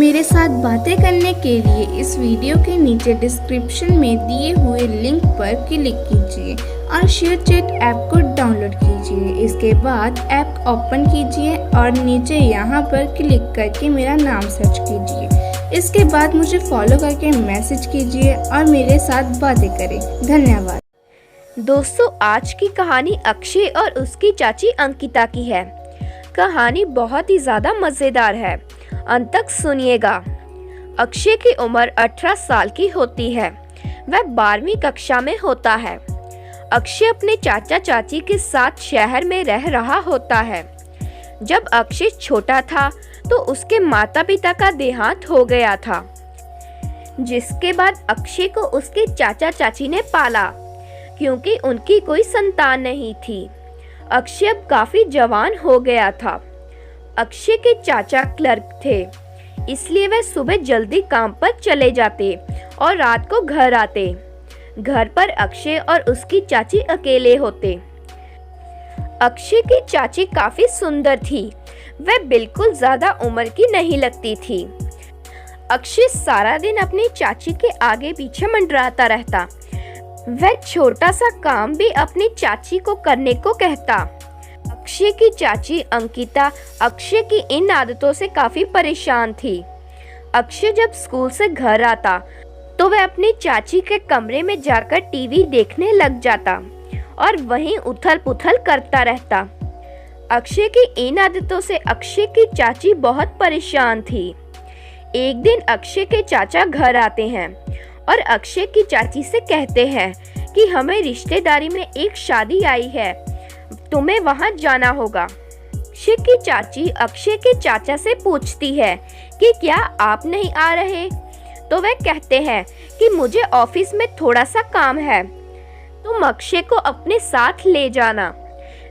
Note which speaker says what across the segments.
Speaker 1: मेरे साथ बातें करने के लिए इस वीडियो के नीचे डिस्क्रिप्शन में दिए हुए लिंक पर क्लिक कीजिए और शेयर चैट ऐप को डाउनलोड कीजिए। इसके बाद ऐप ओपन कीजिए और नीचे यहाँ पर क्लिक करके मेरा नाम सर्च कीजिए। इसके बाद मुझे फॉलो करके मैसेज कीजिए और मेरे साथ बातें करें। धन्यवाद।
Speaker 2: दोस्तों, आज की कहानी अक्षय और उसकी चाची अंकिता की है। कहानी बहुत ही ज़्यादा मज़ेदार है, अंत तक सुनिएगा। अक्षय की उम्र 18 साल की होती है। वह 12वीं कक्षा में होता है। अक्षय अपने चाचा चाची के साथ शहर में रह रहा होता है। जब अक्षय छोटा था तो उसके माता पिता का देहांत हो गया था, जिसके बाद अक्षय को उसके चाचा चाची ने पाला, क्योंकि उनकी कोई संतान नहीं थी। अक्षय अब काफी जवान हो गया था। अक्षय के चाचा क्लर्क थे, इसलिए वह सुबह जल्दी काम पर चले जाते और रात को घर आते। घर पर अक्षय और उसकी चाची अकेले होते। अक्षय की चाची काफी सुंदर थी। वह बिल्कुल ज्यादा उम्र की नहीं लगती थी। अक्षय सारा दिन अपनी चाची के आगे पीछे मंडराता रहता। वह छोटा सा काम भी अपनी चाची को करने को कहता। अक्षय की चाची अंकिता अक्षय की इन आदतों से काफी परेशान थी। अक्षय जब स्कूल से घर आता तो वह अपनी चाची के कमरे में जाकर टीवी देखने लग जाता और वहीं उथल पुथल करता रहता। अक्षय की इन आदतों से अक्षय की चाची बहुत परेशान थी। एक दिन अक्षय के चाचा घर आते हैं और अक्षय की चाची से कहते हैं कि हमें रिश्तेदारी में एक शादी आई है, तुम्हें वहां जाना होगा। अक्षय की चाची अक्षय के चाचा से पूछती है कि क्या आप नहीं आ रहे, तो वह कहते हैं कि मुझे ऑफिस में थोड़ा सा काम है, तुम अक्षय को अपने साथ ले जाना।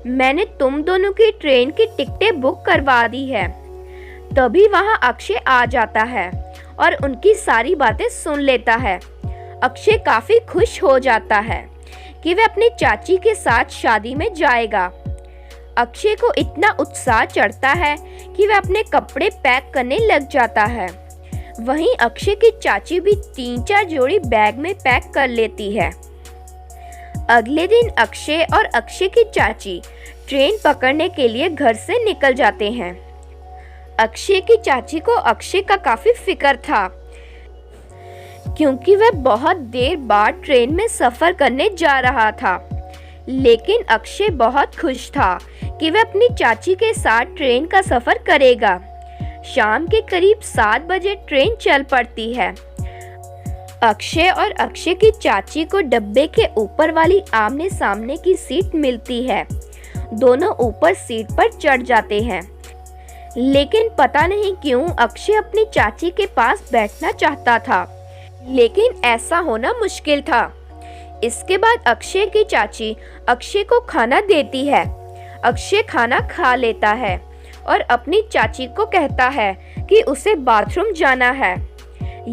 Speaker 2: मैंने तुम दोनों की ट्रेन की टिकटें बुक करवा दी है। तभी वहां अक्षय आ जाता है और उनकी सारी बातें सुन लेता है। अक्षय काफी खुश हो जाता है कि वह अपनी चाची के साथ शादी में जाएगा। अक्षय को इतना उत्साह चढ़ता है कि वह अपने कपड़े पैक करने लग जाता है। वहीं अक्षय की चाची भी 3-4 जोड़ी बैग में पैक कर लेती है। अगले दिन अक्षय और अक्षय की चाची ट्रेन पकड़ने के लिए घर से निकल जाते हैं। अक्षय की चाची को अक्षय का काफी फिक्र था, क्योंकि वह बहुत देर बाद ट्रेन में सफर करने जा रहा था। लेकिन अक्षय बहुत खुश था कि वह अपनी चाची के साथ ट्रेन का सफर करेगा। शाम के करीब 7 बजे ट्रेन चल पड़ती है। अक्षय और अक्षय की चाची को डब्बे के ऊपर वाली आमने सामने की सीट मिलती है। दोनों ऊपर सीट पर चढ़ जाते हैं, लेकिन पता नहीं क्यों अक्षय अपनी चाची के पास बैठना चाहता था, लेकिन ऐसा होना मुश्किल था। इसके बाद अक्षय की चाची अक्षय को खाना देती है। अक्षय खाना खा लेता है और अपनी चाची को कहता है कि उसे बाथरूम जाना है।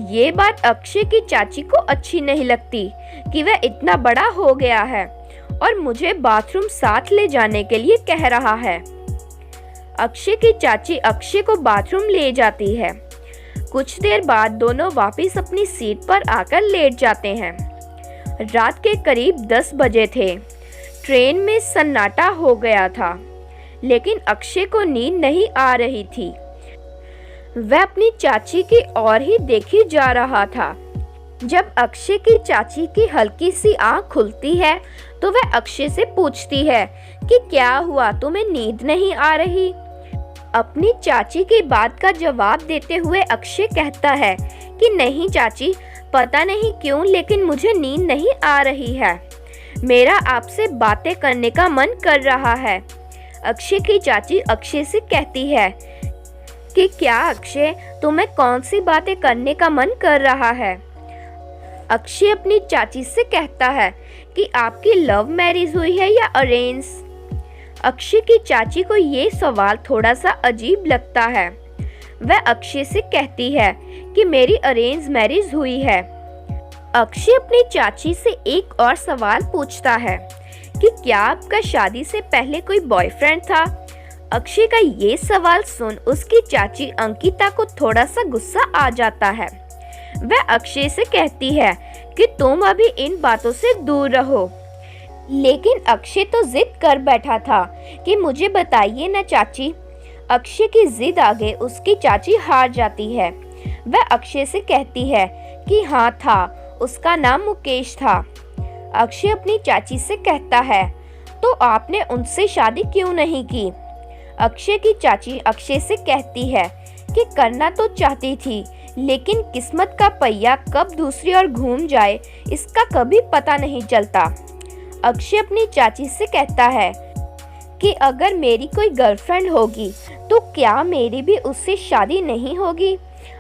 Speaker 2: ये बात अक्षय की चाची को अच्छी नहीं लगती कि वह इतना बड़ा हो गया है और मुझे बाथरूम साथ ले जाने के लिए कह रहा है। अक्षय की चाची अक्षय को बाथरूम ले जाती है। कुछ देर बाद दोनों वापस अपनी सीट पर आकर लेट जाते हैं। रात के करीब 10 बजे थे। ट्रेन में सन्नाटा हो गया था, लेकिन अक्षय को नींद नहीं आ रही थी। वह अपनी चाची की ओर ही देखे जा रहा था। जब अक्षय की चाची की हल्की सी आंख खुलती है तो वह अक्षय से पूछती है कि क्या हुआ, तुम्हें नींद नहीं आ रही? अपनी चाची की बात का जवाब देते हुए अक्षय कहता है कि नहीं चाची, पता नहीं क्यों लेकिन मुझे नींद नहीं आ रही है। मेरा आपसे बातें करने का मन कर रहा है। अक्षय की चाची अक्षय से कहती है कि क्या अक्षय, तुम्हें कौन सी बातें करने का मन कर रहा है? अक्षय अपनी चाची से कहता है कि आपकी लव मैरिज हुई है या अरेंज? अक्षय की चाची को ये सवाल थोड़ा सा अजीब लगता है। वह अक्षय से कहती है कि मेरी अरेंज मैरिज हुई है। अक्षय अपनी चाची से एक और सवाल पूछता है कि क्या आपका शादी से पहले कोई बॉयफ्रेंड था? अक्षय का ये सवाल सुन उसकी चाची अंकिता को थोड़ा सा गुस्सा आ जाता है। वह अक्षय से कहती है कि तुम अभी इन बातों से दूर रहो। लेकिन अक्षय तो जिद कर बैठा था कि मुझे बताइए ना चाची। अक्षय की जिद आगे उसकी चाची हार जाती है। वह अक्षय से कहती है कि हाँ था, उसका नाम मुकेश था। अक्षय अपनी चाची से कहता है तो आपने उनसे शादी क्यों नहीं की? अक्षय की चाची अक्षय से कहती है कि करना तो चाहती थी, लेकिन किस्मत का पहिया कब दूसरी ओर घूम जाए इसका कभी पता नहीं चलता। अक्षय अपनी चाची से कहता है कि अगर मेरी कोई गर्लफ्रेंड होगी तो क्या मेरी भी उससे शादी नहीं होगी?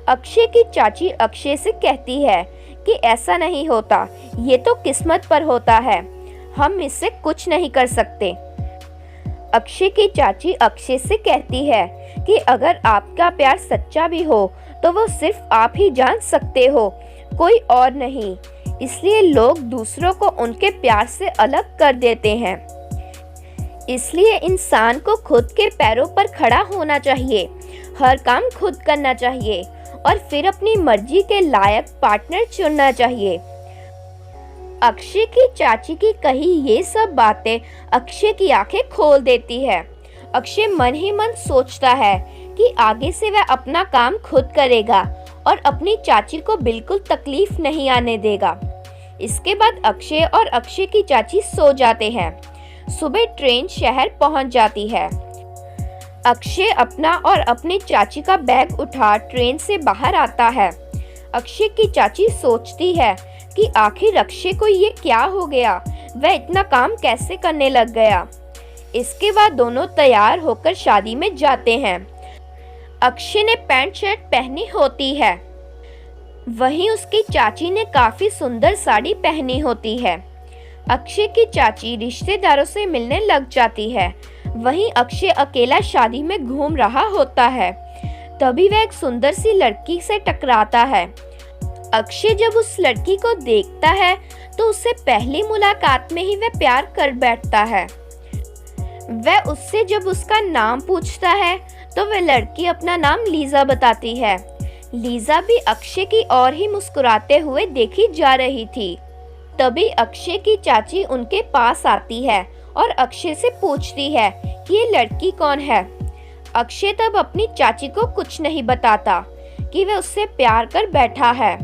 Speaker 2: अक्षय की चाची अक्षय से कहती है कि ऐसा नहीं होता, ये तो किस्मत पर होता है, हम इससे कुछ नहीं कर सकते। अक्षय की चाची अक्षय से कहती है कि अगर आपका प्यार सच्चा भी हो तो वो सिर्फ आप ही जान सकते हो, कोई और नहीं। इसलिए लोग दूसरों को उनके प्यार से अलग कर देते हैं। इसलिए इंसान को खुद के पैरों पर खड़ा होना चाहिए, हर काम खुद करना चाहिए और फिर अपनी मर्जी के लायक पार्टनर चुनना चाहिए। अक्षय की चाची की कही ये सब बातें अक्षय की आंखें खोल देती है। अक्षय मन ही मन सोचता है कि आगे से वह अपना काम खुद करेगा और अपनी चाची को बिल्कुल तकलीफ नहीं आने देगा। इसके बाद अक्षय और अक्षय की चाची सो जाते हैं। सुबह ट्रेन शहर पहुंच जाती है। अक्षय अपना और अपनी चाची का बैग उठा ट्रेन से बाहर आता है। अक्षय की चाची सोचती है कि आखिर अक्षय को ये क्या हो गया, वह इतना काम कैसे करने लग गया। इसके बाद दोनों तैयार होकर शादी में जाते हैं। अक्षय ने पैंट शर्ट पहनी होती है, वहीं उसकी चाची ने काफी सुंदर साड़ी पहनी होती है। अक्षय की चाची रिश्तेदारों से मिलने लग जाती है, वहीं अक्षय अकेला शादी में घूम रहा होता है। तभी वह एक सुंदर सी लड़की से टकराता है। अक्षय जब उस लड़की को देखता है तो उससे पहली मुलाकात में ही वह प्यार कर बैठता है। वह उससे जब उसका नाम पूछता है तो वह लड़की अपना नाम लीजा बताती है। लीजा भी अक्षय की ओर ही मुस्कुराते हुए देखी जा रही थी। तभी अक्षय की चाची उनके पास आती है और अक्षय से पूछती है कि ये लड़की कौन है। अक्षय तब अपनी चाची को कुछ नहीं बताता कि वह उससे प्यार कर बैठा है।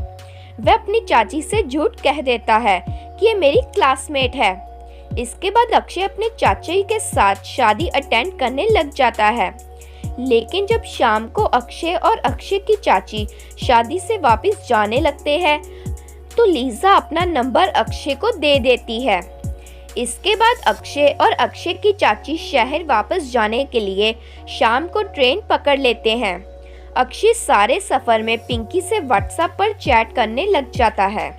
Speaker 2: वह अपनी चाची से झूठ कह देता है कि ये मेरी क्लासमेट है। इसके बाद अक्षय अपने चाची के साथ शादी अटेंड करने लग जाता है। लेकिन जब शाम को अक्षय और अक्षय की चाची शादी से वापस जाने लगते हैं तो लीजा अपना नंबर अक्षय को दे देती है। इसके बाद अक्षय और अक्षय की चाची शहर वापस जाने के लिए शाम को ट्रेन पकड़ लेते हैं। अक्षय सारे सफर में पिंकी से व्हाट्सएप पर चैट करने लग जाता है।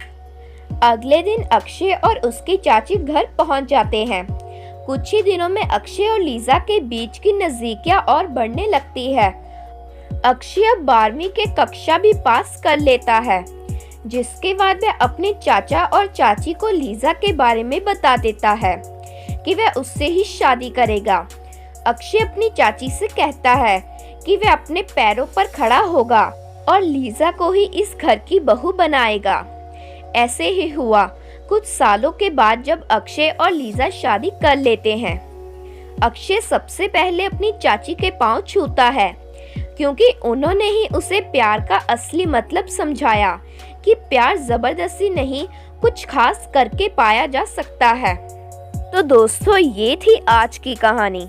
Speaker 2: अगले दिन अक्षय और उसकी चाची घर पहुंच जाते हैं। कुछ ही दिनों में अक्षय और लीजा के बीच की नजदीकियां और बढ़ने लगती है। अक्षय 12वीं के कक्षा भी पास कर लेता है, जिसके बाद वह अपने चाचा और चाची को लीजा के बारे में बता देता है कि वह उससे ही शादी करेगा। अक्षय अपनी चाची से कहता है कि वह अपने पैरों पर खड़ा होगा और लीजा को ही इस घर की बहू बनाएगा। ऐसे ही हुआ। कुछ सालों के बाद जब अक्षय और लीजा शादी कर लेते हैं, अक्षय सबसे पहले अपनी चाची के पांव छूता है, क्योंकि उन्होंने ही उसे प्यार का असली मतलब समझाया कि प्यार जबरदस्ती नहीं, कुछ खास करके पाया जा सकता है। तो दोस्तों, ये थी आज की कहानी।